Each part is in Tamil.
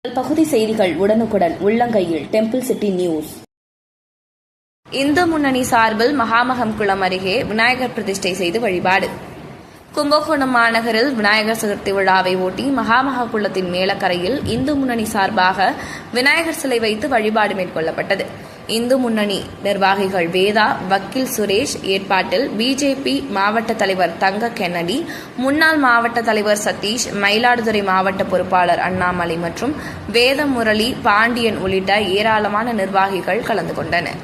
பகுதி செய்திகள் உடனுக்குடன் உள்ளங்கையில் டெம்பிள் சிட்டி நியூஸ். இந்து முன்னணி சார்பில் மகாமகம்குளம் அருகே விநாயகர் பிரதிஷ்டை செய்து வழிபாடு. கும்பகோணம் மாநகரில் விநாயகர் சதுர்த்தி விழாவை ஒட்டி மகாமககுளத்தின் மேலக்கரையில் இந்து முன்னணி சார்பாக விநாயகர் சிலை வைத்து வழிபாடு மேற்கொள்ளப்பட்டது. இந்து முன்னணி நிர்வாகிகள் வேதா, வக்கீல் சுரேஷ் ஏற்பாட்டில் பிஜேபி மாவட்ட தலைவர் தங்க கென்னடி, முன்னாள் மாவட்ட தலைவர் சதீஷ், மயிலாடுதுறை மாவட்ட பொறுப்பாளர் அண்ணாமலை மற்றும் வேத முரளி, பாண்டியன் உள்ளிட்ட ஏராளமான நிர்வாகிகள் கலந்து கொண்டனர்.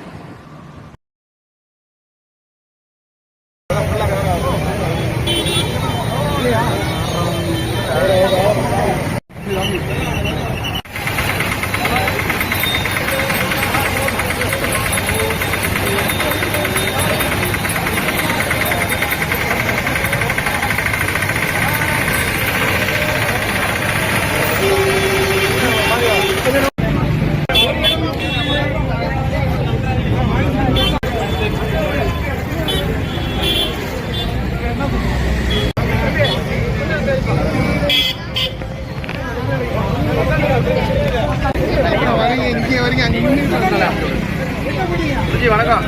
வணக்கம்.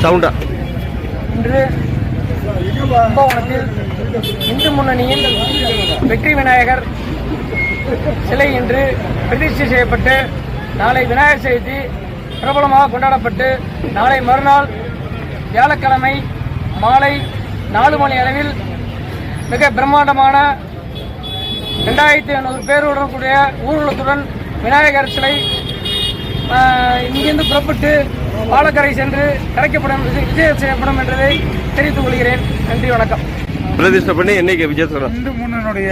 சவுண்டா இன்று கும்பகோணத்தில் இந்து முன்னணியின் வெற்றி விநாயகர் சிலை இன்று பிரதிஷ்டை செய்யப்பட்டு நாளை விநாயகர் சதுர்த்தி பிரபலமாக கொண்டாடப்பட்டு நாளை மறுநாள் வியாழக்கிழமை மாலை 4 மணி அளவில் மிக பிரம்மாண்டமான 2500 பேருடன் கூடிய ஊர்வலத்துடன் விநாயகர் சிலை இங்கிருந்து புறப்பட்டு பாலக்கரை சென்று கரைக்கப்படும், விஜயம் செய்யப்படும் என்பதை தெரிவித்துக் கொள்கிறேன். நன்றி, வணக்கம். பிரதிஷ்டை பண்ணி என்னைக்கு விஜயம்? இந்து முன்னணியுடைய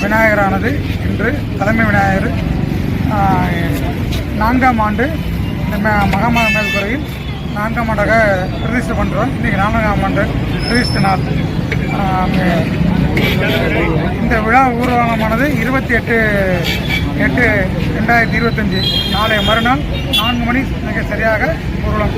விநாயகரானது இன்று தலைமை விநாயகர் 4ஆம் ஆண்டு மகாமக மேல்குறையில் 4ஆம் ஆண்டாக பிரதிஷ்டை பண்ணுறோம். இன்றைக்கி 4ஆம் ஆண்டு பிரதிஷ்டை நாள். இந்த விழா ஊர்வலமானது 28/8/2025 நாளை மறுநாள் 4 மணி மிக சரியாக ஊர்வலம்.